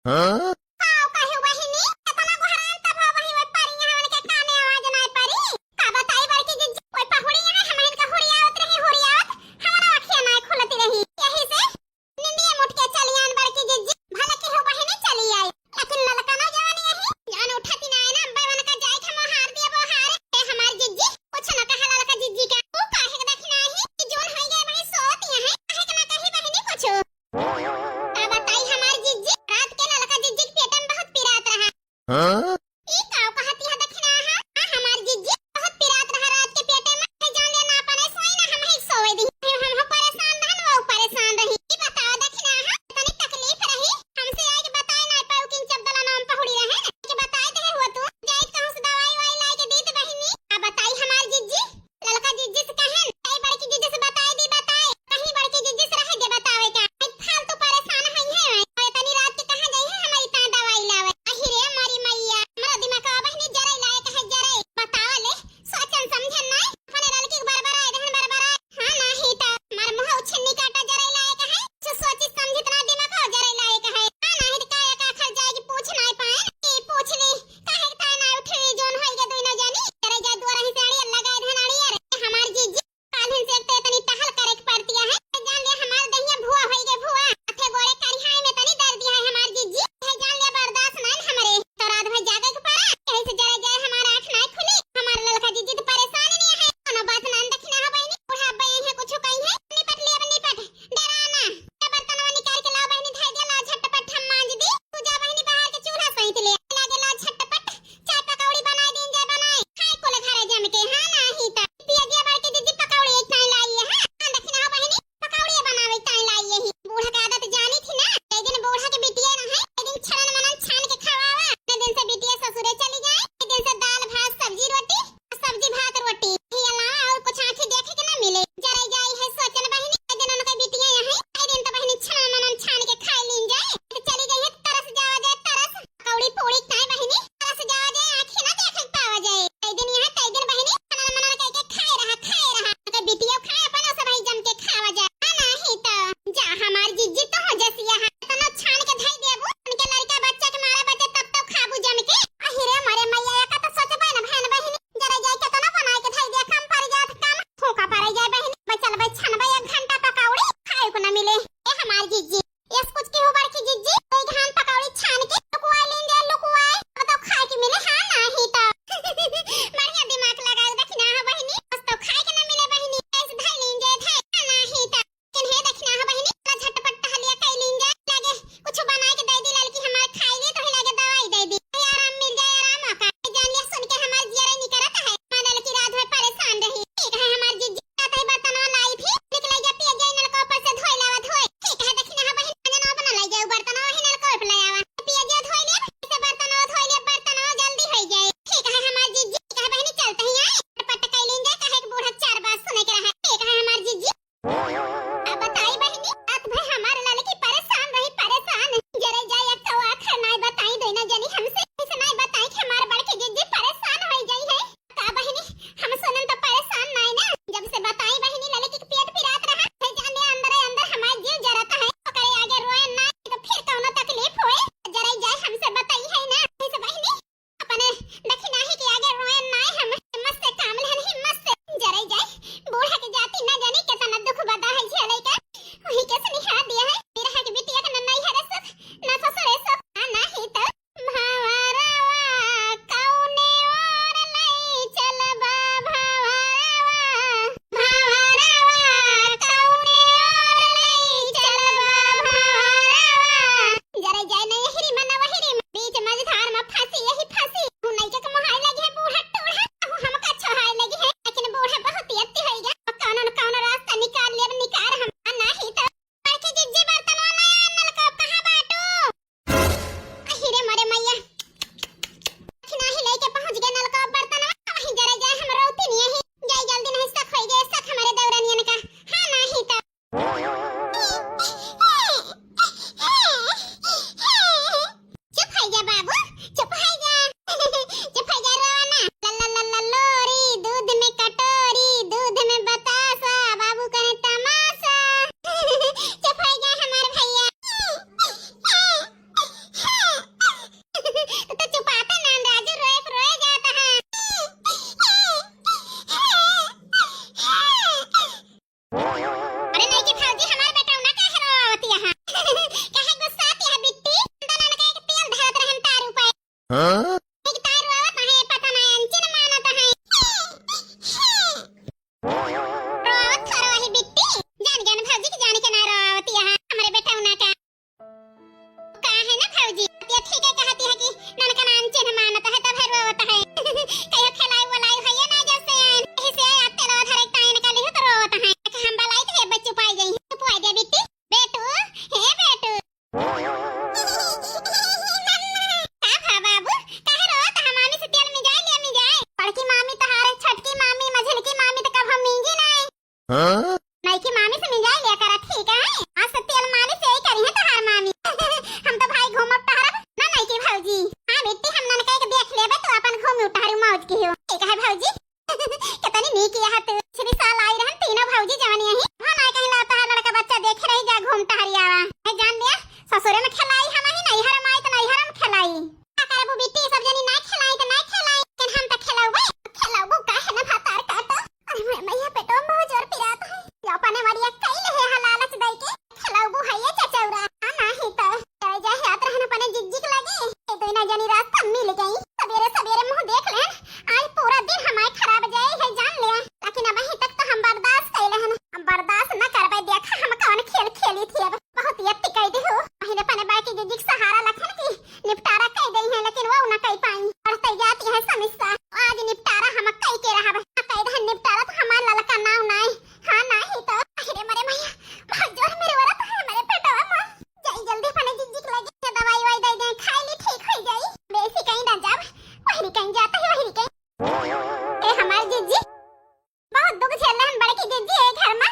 हाँ? काऊ काहे बहिनी एतना घरान तब वही वे पारी यहाँ के काने आवाज ना पारी का बताई बड़की जिज्जी कोई पहुड़ी यहाँ हमन का हुड़ियावत रही हुड़ियावत हमारा आँखें ना खुलती रही यही से निंदिया मुठ के चलियान बड़की जिज्जी भला के हो बहिनी चली आई लेकिन ललका ना जवानी यही जान उठाती ना है ना बेवन का जाई हम हार दिया वो हार ए हमार जिज्जी कुछ ना कहा ललका जिज्जी का तू काहे के देखना है कि जोन होई गए भाई सोत यहाँ काहे के ना कही बहिनी कुछ का बताई हमार जिज्जी रात के ललका जिज्जी के पेट में बहुत पिरात रहा हाँ? ई काऊ कहती है दखना हां हमार जिज्जी बहुत पिरात रहा रात के पेटे में है जान लेना अपने सोई ना हम ही सोए दी हम परेशान रहन वो परेशान रही ई बताओ दखना हां तनी तकलीफ रही हमसे आज बताए ना पाऊ किन चबदला नाम पहुड़ी रहे के बताए दे हो तू जाई कहूं से दवाई वाई लाई के दीत बहिनी आ बताई हमार जिज्जी ललका जिज्जी से कहन कई बड़की जिज्जी से बताए दी बताए कहीं बड़की जिज्जी से रहे दे बतावे का फालतू परेशान है तनी रात के कहां जाई है हमारी ता दवाई लावे अहिरे मारी मैया हमरा दिमाग का बहिनी जरे लाए कहे जरे बताओ ले सोचन समझन ना अपने लड़की के बरबरा रहन बरबरा हां नाही ता मार मुंह उछन्नी काटा जरे लाए कहे जो सोची समझी तना दिमाग हो जरे लाए कहे हां नाही काया का खर जाएगी पूछ ना पाए ए पूछ ली काहे ता ना उठे जोन होई गे दुई ना जानी जरे जा दुआर ही साड़ी लगा धन आड़ी अरे हमार जीजी काल्हिन से ते तनी टहल करे के पड़ती है जान ले हमार दहिया भुआ होई गे भुआ अथे गोड़े करिहाई में तनी दर्द है हमार जीजी है जान ले बर्दाश्त ना हमरे तो रात भर जागे के पड़ा यही से जरे जाए हमारा आंख ना खुली हमार ललका जीजी तो परेशान नहीं है कोनो बात ना देखना है बहनी बुढ़ा बहन है कुछ कहीं है निपट ले अब निपट डराना ये बर्तनवा निकाल के लाओ बहनी धाय दे लाओ झटपट हम मांज दी तू जा बहनी बाहर के चूल्हा सहित ले लागे लाओ झटपट चाय पकौड़ी बनाई दिन जे बनाए खाए को ले घरे जम के हां नाही ता पिया दिया बड़के जीजी पकौड़ी एक टाइम लाई है हां देखना है बहनी पकौड़ी बनावे टाइम लाई है बूढ़ा का आदत जानी थी ना एक दिन बूढ़ा के बिटिया ना है एक दिन छड़न मनन छान के खवावा एक दिन से बिटिया ससुरे चली जाए एक दिन से दाल भात सब्जी रोटी सब्जी भात रोटी ये अलावा और कुछ आंखें देखे के ना मिले जरे जाई है सोचन बहिनी एक दिन उनके बिटिया यहाँ एक दिन तो बहिनी छड़न मनन छान के खाई लीन जाए तो चली गई है तरस जावा जाए तरस कौड़ी पूड़ी खाए बहिनी तरस जावा जाए आंखें ना देखे पावा जाए एक दिन यहाँ एक दिन बहिनी छड़न मनन कह के खाए रहा तो बिटिया खाए अपन सब ही जम के खावा जाए नहीं तो जा हमार जिज्जी तो हो जैसी यहाँ तना छान के धई देबू उनके लड़का बच्चा के मारे बच्चे तब तो खाबू जम के अहिरे मारे मैया का तो सोचबे ना बहन बहिनी जरा जाई के तो ना बनाए के धई दे कम पड़ जात कम फूका पड़ जाए बहनी बचल बच छनबे 1 घंटा पकौड़ी खाए को ना मिले ए हमार जिज्जी एस कुछ के हो बड़की जिज्जी कोई घान पकौड़ी छान के लुकवाई लेन जा लुकवाई अब तो खाए के मिले हां नहीं तो बढ़िया दिमाग लगाओ देखना है बहनी बस तो खाए के ना मिले बहनी ऐसे धई लेन जाए धई नहीं तो किन्हे देखना है बहनी झटपट टहलिया कई लीन जाए एक तार रोवत है पता नहीं अंचिन मानत है रोवत करो ही बिट्टी जान ज्ञान भौजी की जान के ना रोवत यहाँ हमारे बेटा उना का है ना भौजी ये ठीक है कहती है कि नन का अंचिन मानत है तब रोवत है कहियो खिलाई वलाई है ना जैसे ऐसे आते रो धरे टाइन का लियो तो रोवत है हम बलाई तो बच्चू पाई गई तू पाई दे बिट्टी बेटू हे बेटू नहीं की मामी से मिल जाए लिया करा ठीक है आज से तेल मालिश से ही करी है तोहार मामी हम तो भाई घूमब टहरब ना नहीं की भौजी हां बेटी हम नन कह के देख लेबे तो अपन घूम उठारू मौज की हो ठीक है भौजी कितनी नीक यह तो श्री साल आई रहन तीनों भौजी जवानी यही हां ना कहीं लाता है लड़का बच्चा देख रही जा घूम टहरिया है जान लिया ससुरे में खिलाई हम ही नहीं हर माई तो नहीं हर में खिलाई का करबू बेटी सब जनी ना खिलाई तो ना खिलाई कि हम तो खिलाऊबे का है ना भातार काटो अरे मैया पेटो में बहुत जोर पिरात है अपने मरिया कई ले हलालच दई के खिलाऊबू है ये चचौरा ना ही तो चले जा हाथ रहन अपने जिज्जिक लगे ए तो ना जानी रास्ता मिल गई सवेरे सवेरे मुंह देख ले आज पूरा दिन हमारे खराब जाए है जान ले लेकिन अब ही तक तो हम बर्दाश्त कैले हन हम बर्दाश्त न करबे देखा हम कौन खेल खेली थी अब बहुत यत्ती कह दे हो पहले पने बाकी जिज्जिक सहारा लखन की निपटारा कह गई है लेकिन वो न कह पाई पढ़ते जाती है समस्या आज निपटारा हम कह के रहब कह दे निपटारा तो हमार ललका नाव नाय हां नहीं तो अरे मरे मैया बहुत जोर मेरे वरत है मेरे पेटवा में जाई जल्दी पने जिज्जिक लगी से दवाई वाई दे दे खाई ली ठीक हो जाई बेसी कहीं ना जाब वही कहीं जाता है वही कहीं ए हमार जिज्जी बहुत दुख झेलना हम बड़े की जिज्जी है घर में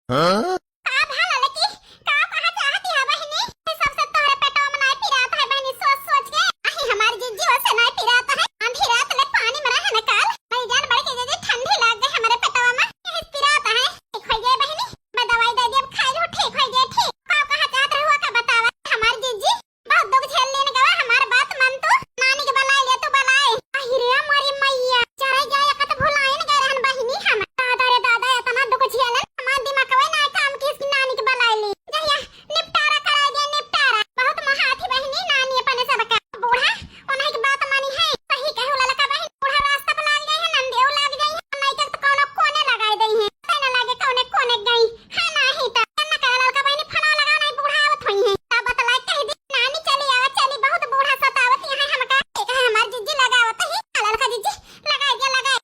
हां का भाला लकी का कहां चाहती है बहनी सबसे तोहरे पेटवा में नहीं पिरात है बहनी सोच सोच के अही हमार जिज्जी वैसे नहीं पिरात है आंधी रात ले पानी में रहे न काल नहीं जान बड़े की जिज्जी ठंडी लग गई हमारे पेटवा में पिरात है ठीक हो गई बहनी मैं दवाई दे दी अब खाई लो ठीक हो गई ठीक का कहां चाहत रहुआ का बतावा हमार जिज्जी बहुत दुख झेल लेने गवा हमार बात मन तो नानी के बलाए ले तो बलाए अहिरे हमारी मैया चढ़े जाए का तो भुलाए न गए रहन बहनी हम दादा रे दादा इतना दुख झेलन हमार दिमाग कोई ना काम की इसकी नानी के बलाए ली जहिया निपटारा करा गया निपटारा बहुत महाथी बहनी नानी अपने सबका बूढ़ा उन्हीं की बात मानी है सही कहू ललका बहन बूढ़ा रास्ता पे लाग गई है नंदेव लाग गई है नहीं तो कोनो कोने लगाई गई है पता न लागे कोने कोने गई हां नहीं तो न कह ललका बहन फना लगा नहीं बूढ़ा आवत हुई है तब बतला कह दी नानी चली आवा चली बहुत बूढ़ा सतावत है हमका एक है हमार जिज्जी लगावत है ललका जिज्जी लगा दिया लगा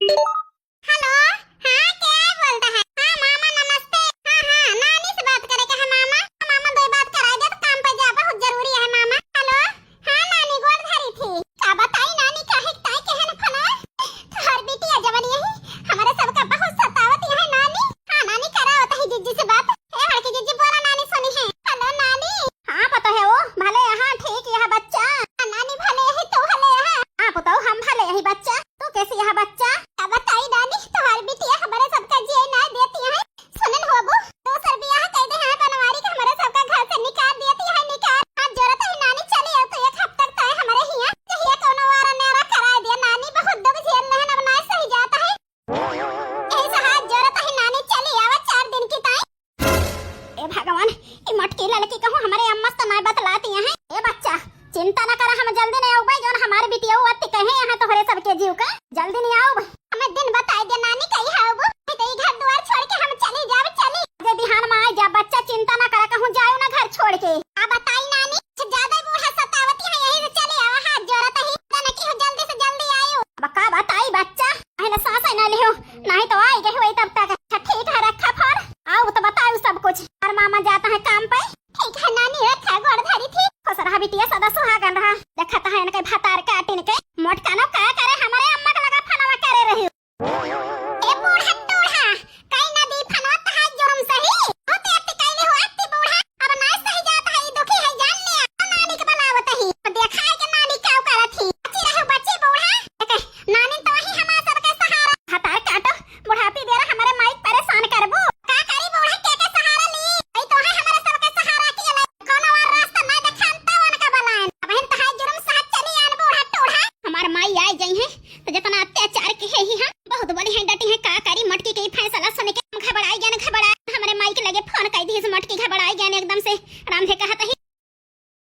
हेलो हां क्या बोलता है हां मामा नमस्ते हां नानी से बात करे के है मामा मामा दो बात करा दे तो काम पे जा बहुत जरूरी है मामा हेलो हां नानी गोड़ धरी थी का बताई नानी काहे ताई कहन फना हर बेटी जवानी यही हमारे सबका बहुत सतावत है नानी हां नानी करावत है जिज्जी से बात ए हड़की जिज्जी बोला नानी सुनी है हेलो नानी हां पता है वो भले हां ठीक यह बच्चा नानी भले है तो भले है हां बताओ हम भले यही बच्चा तू कैसे यह बच्चा का बताई नानी तुम्हारी बिटिया हमारे सबका जी ना देती है सुनन होबो दोसर बियाह कह दे है बनवारी के हमारे सबका घर से निकाल देती है निकाल हां जरूरत है नानी चली आओ तो एक हफ्ता तक है हमारे हिया कहिए कोनो वारा नेरा करा दे नानी बहुत दुख झेल रहे हैं अब ना सही जाता है ऐसा हाथ जरूरत है नानी चली आवा 4 दिन की ताई ए भगवान ई मटकी लड़की कहूं हमारे अम्मा तो नहीं बतलाती हैं ए बच्चा चिंता न कर हम जल्दी नहीं आऊ भाई जोन हमारे बिटिया अति कहे यहां तोहरे सबके जीव का जल्दी नहीं आओ हमें दिन बताई दे नानी कही हाउ तो ई घर द्वार छोड़ के हम चली जाब चली जे बिहान में आ जा बच्चा चिंता न कर कहूं जाओ ना घर छोड़ के आ बताई नानी ज्यादा बूढ़ा सतावती है यही से चले आवा हाथ जोड़त ही ना कि हो जल्दी से जल्दी आयो बका बताई बच्चा पहले सांस न लियो नहीं तो आई गए हुई तब तक ठीक है रखा फोन आओ तो बताओ सब कुछ और मामा जाता है काम पे ठीक है नानी रखा गोड़ धरी थी खसरा बिटिया सदा सुहागन रहा देखता है इनके भातार काटिन के मोटका न का करे हमारे अम्मा का लगा फनवा करे रही ए बूढ़ा टूढ़ा कई ना दी फनवा त है जुर्म सही होते अति कैले हो अति बूढ़ा अब ना सही जाता है दुखी है जान ले नानी के बलावत ही देखा है कि नानी क्या कर थी अच्छी रहो बच्चे बूढ़ा नानी तो ही हमारा सबका सहारा भातार काटो बुढ़ापी बेरा हमारे माइक परेशान करबो का करी बूढ़ा के सहारा ली भाई तो है हमारे सबका सहारा के कोनो और रास्ता नहीं देखान तो उनका बलान बहन तो है जुर्म साथ चली आन बूढ़ा टूढ़ा हमार माई आई गई है तो जितना अत्याचार के है ही हम बहुत बड़ी है डटी है का करी मटकी के फैसला सुन के घबराई गए घबरा हमारे माई के लगे फोन कर दी इस मटकी घबराई गए